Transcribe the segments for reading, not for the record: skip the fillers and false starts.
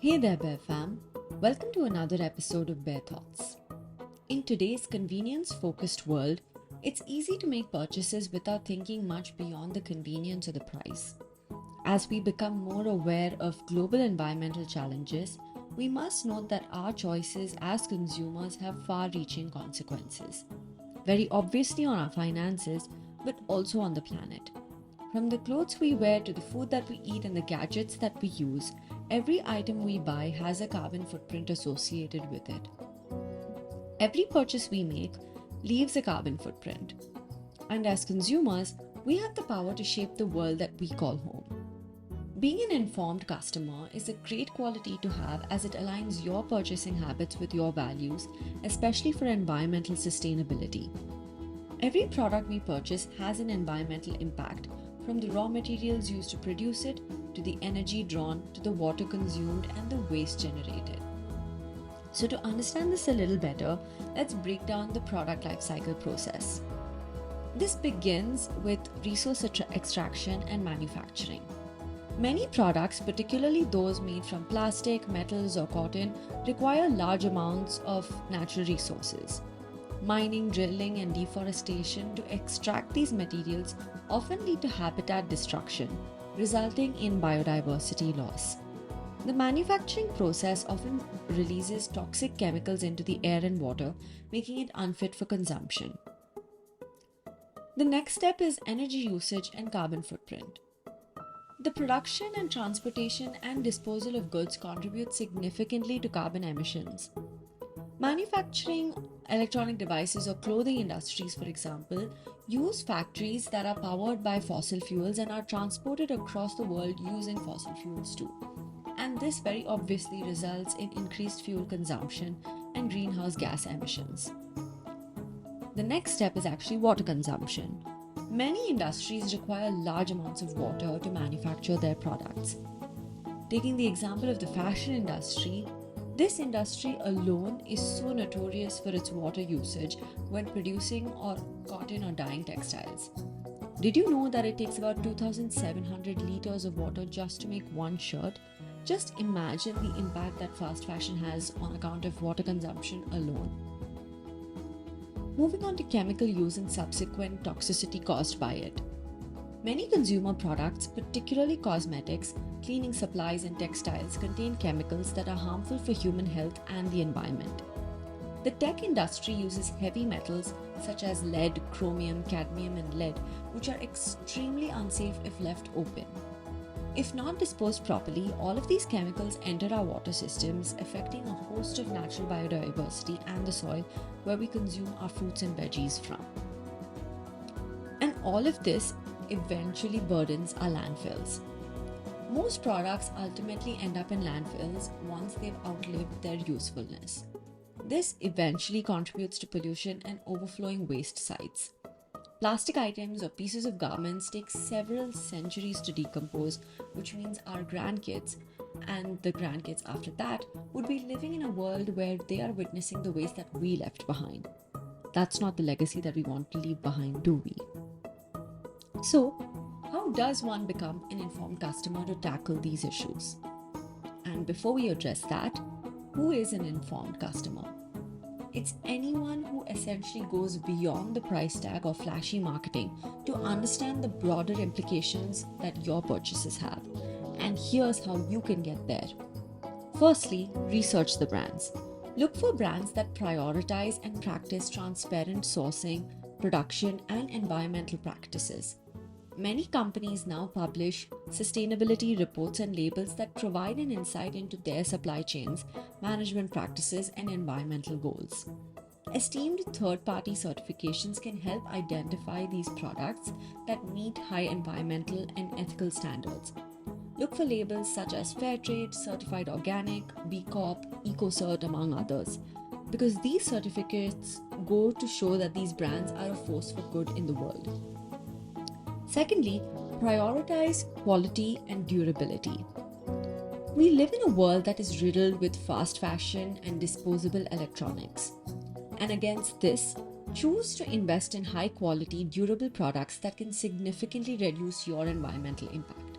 Hey there, Bear Fam. Welcome to another episode of Bear Thoughts. In today's convenience focused world, it's easy to make purchases without thinking much beyond the convenience or the price. As we become more aware of global environmental challenges, we must note that our choices as consumers have far reaching consequences. Very obviously on our finances, but also on the planet. From the clothes we wear to the food that we eat and the gadgets that we use, every item we buy has a carbon footprint associated with it. Every purchase we make leaves a carbon footprint. And as consumers, we have the power to shape the world that we call home. Being an informed customer is a great quality to have as it aligns your purchasing habits with your values, especially for environmental sustainability. Every product we purchase has an environmental impact, from the raw materials used to produce it, to the energy drawn, to the water consumed, and the waste generated. So, to understand this a little better, let's break down the product life cycle process. This begins with resource extraction and manufacturing. Many products, particularly those made from plastic, metals, or cotton, require large amounts of natural resources. Mining, drilling, and deforestation to extract these materials often lead to habitat destruction, resulting in biodiversity loss. The manufacturing process often releases toxic chemicals into the air and water, making it unfit for consumption. The next step is energy usage and carbon footprint. The production and transportation and disposal of goods contribute significantly to carbon emissions. Manufacturing electronic devices or clothing industries, for example, use factories that are powered by fossil fuels and are transported across the world using fossil fuels too. And this very obviously results in increased fuel consumption and greenhouse gas emissions. The next step is actually water consumption. Many industries require large amounts of water to manufacture their products. Taking the example of the fashion industry, this industry alone is so notorious for its water usage when producing or cotton or dyeing textiles. Did you know that it takes about 2,700 liters of water just to make one shirt? Just imagine the impact that fast fashion has on account of water consumption alone. Moving on to chemical use and subsequent toxicity caused by it. Many consumer products, particularly cosmetics, cleaning supplies, and textiles, contain chemicals that are harmful for human health and the environment. The tech industry uses heavy metals such as lead, chromium, cadmium, and lead, which are extremely unsafe if left open. If not disposed properly, all of these chemicals enter our water systems, affecting a host of natural biodiversity and the soil where we consume our fruits and veggies from. And all of this eventually burdens our landfills. Most products ultimately end up in landfills once they've outlived their usefulness. This eventually contributes to pollution and overflowing waste sites. Plastic items or pieces of garments take several centuries to decompose, which means our grandkids and the grandkids after that would be living in a world where they are witnessing the waste that we left behind. That's not the legacy that we want to leave behind, do we? So, how does one become an informed customer to tackle these issues? And before we address that, who is an informed customer? It's anyone who essentially goes beyond the price tag or flashy marketing to understand the broader implications that your purchases have. And here's how you can get there. Firstly, research the brands. Look for brands that prioritize and practice transparent sourcing, production, and environmental practices. Many companies now publish sustainability reports and labels that provide an insight into their supply chains, management practices, and environmental goals. Esteemed third-party certifications can help identify these products that meet high environmental and ethical standards. Look for labels such as Fairtrade, Certified Organic, B Corp, EcoCert, among others, because these certificates go to show that these brands are a force for good in the world. Secondly, prioritize quality and durability. We live in a world that is riddled with fast fashion and disposable electronics. And against this, choose to invest in high quality, durable products that can significantly reduce your environmental impact.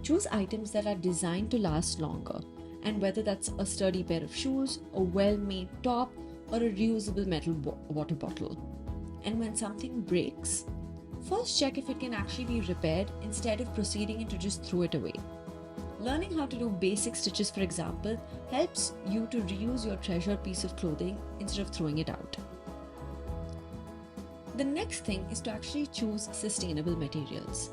Choose items that are designed to last longer and whether that's a sturdy pair of shoes, a well-made top, or a reusable metal water bottle. And when something breaks, first check if it can actually be repaired instead of proceeding to just throw it away. Learning how to do basic stitches, for example, helps you to reuse your treasured piece of clothing instead of throwing it out. The next thing is to actually choose sustainable materials.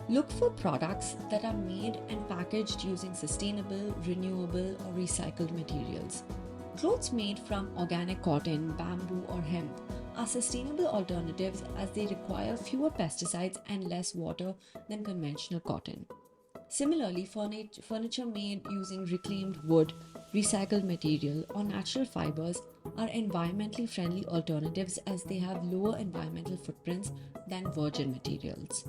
Look for products that are made and packaged using sustainable, renewable, or recycled materials. Clothes made from organic cotton, bamboo, or hemp are sustainable alternatives as they require fewer pesticides and less water than conventional cotton. Similarly, furniture made using reclaimed wood, recycled material, or natural fibers are environmentally friendly alternatives as they have lower environmental footprints than virgin materials.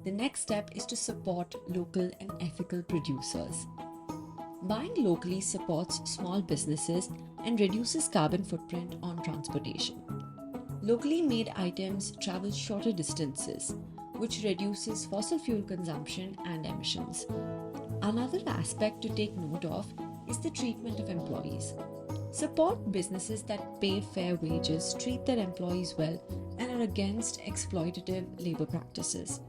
The next step is to support local and ethical producers. Buying locally supports small businesses and reduces carbon footprint on transportation. Locally made items travel shorter distances, which reduces fossil fuel consumption and emissions. Another aspect to take note of is the treatment of employees. Support businesses that pay fair wages, treat their employees well, and are against exploitative labor practices.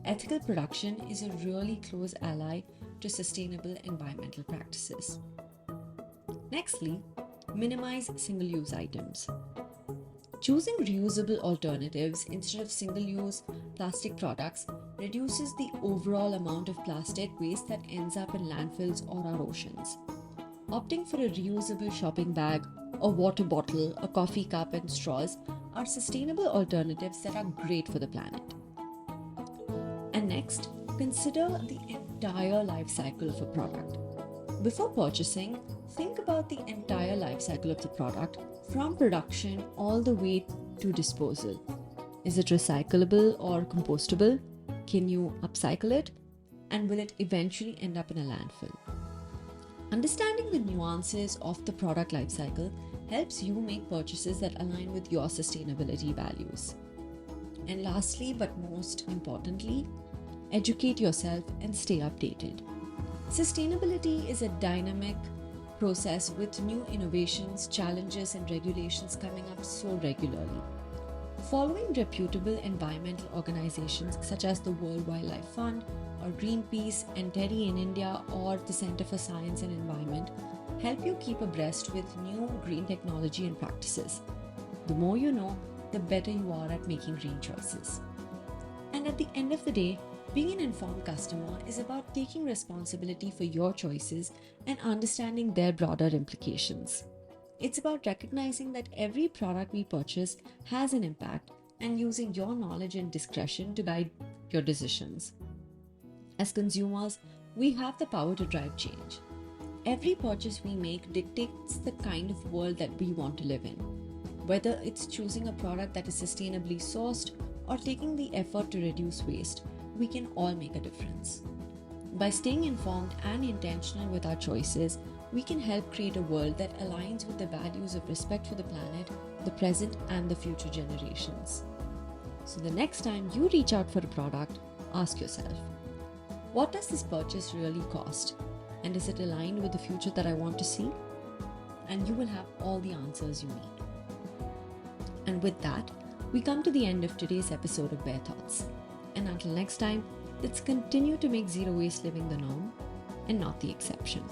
Ethical production is a really close ally to sustainable environmental practices. Nextly, minimize single-use items. Choosing reusable alternatives instead of single-use plastic products reduces the overall amount of plastic waste that ends up in landfills or our oceans. Opting for a reusable shopping bag, a water bottle, a coffee cup, and straws are sustainable alternatives that are great for the planet. And next, consider the entire life cycle of a product. Before purchasing, think about the entire life cycle of the product from production all the way to disposal. Is it recyclable or compostable? Can you upcycle it? And will it eventually end up in a landfill? Understanding the nuances of the product life cycle helps you make purchases that align with your sustainability values. And lastly, but most importantly, educate yourself and stay updated. Sustainability is a dynamic process with new innovations, challenges, and regulations coming up so regularly. Following reputable environmental organizations such as the World Wildlife Fund or Greenpeace, Enteri in India, or the Center for Science and Environment help you keep abreast with new green technology and practices. The more you know, the better you are at making green choices. And at the end of the day, being an informed customer is about taking responsibility for your choices and understanding their broader implications. It's about recognizing that every product we purchase has an impact and using your knowledge and discretion to guide your decisions. As consumers, we have the power to drive change. Every purchase we make dictates the kind of world that we want to live in. Whether it's choosing a product that is sustainably sourced or taking the effort to reduce waste, we can all make a difference. By staying informed and intentional with our choices, we can help create a world that aligns with the values of respect for the planet, the present, and the future generations. So the next time you reach out for a product, ask yourself, what does this purchase really cost? And is it aligned with the future that I want to see? And you will have all the answers you need. And with that, we come to the end of today's episode of Bare Thoughts. And until next time, let's continue to make zero waste living the norm and not the exception.